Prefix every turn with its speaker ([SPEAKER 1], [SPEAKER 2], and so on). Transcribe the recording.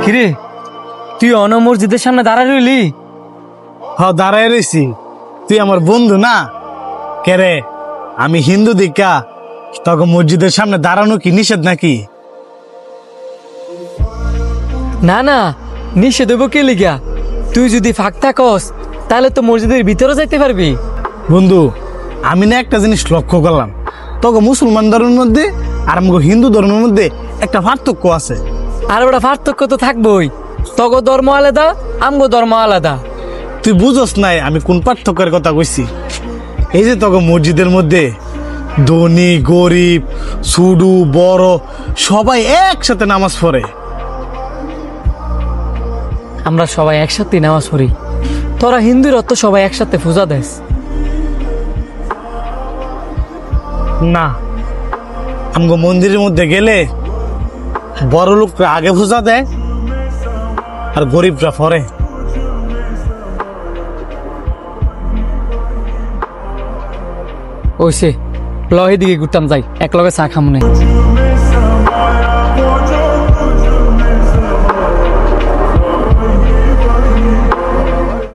[SPEAKER 1] কিরে তুই অন মসজিদের সামনে দাঁড়ায় রইলি?
[SPEAKER 2] দাঁড়ায় রয়েছি। তুই আমার বন্ধু না কে রে? আমি হিন্দু দিকা তখন মসজিদের সামনে দাঁড়ানো কি নিষেধ নাকি?
[SPEAKER 1] না না, নিষেধ হইব কে লিগা? তুই যদি ফাঁক থাকস তাহলে তো মসজিদের ভিতরে যাইতে পারবি।
[SPEAKER 2] বন্ধু, আমি না একটা জিনিস লক্ষ্য করলাম, তখন মুসলমান ধর্মের মধ্যে আর আমাকে হিন্দু ধর্মের মধ্যে একটা পার্থক্য আছে।
[SPEAKER 1] আর ওটা পার্থক্য তো থাকবোই, তগো ধর্ম আলাদা আমগো ধর্ম আলাদা।
[SPEAKER 2] তুই বুঝস নাই আমি কোন পার্থক্যের কথা কইছি? এই যে তখন মসজিদের মধ্যে ধনী গরিব ছোট বড় সবাই একসাথে নামাজ পড়ে।
[SPEAKER 1] আমরা সবাই একসাথে নামাজ পড়ি, তোরা হিন্দুর অত সবাই একসাথে পূজা দেস
[SPEAKER 2] না, আমগো মন্দিরের মধ্যে গেলে বড় লোকরা আগে পূজা দেয় আর গরিবরা পরে।
[SPEAKER 1] ওইসে লহে দিকে ঘুরতাম যাই, এক লগে চা খামনে।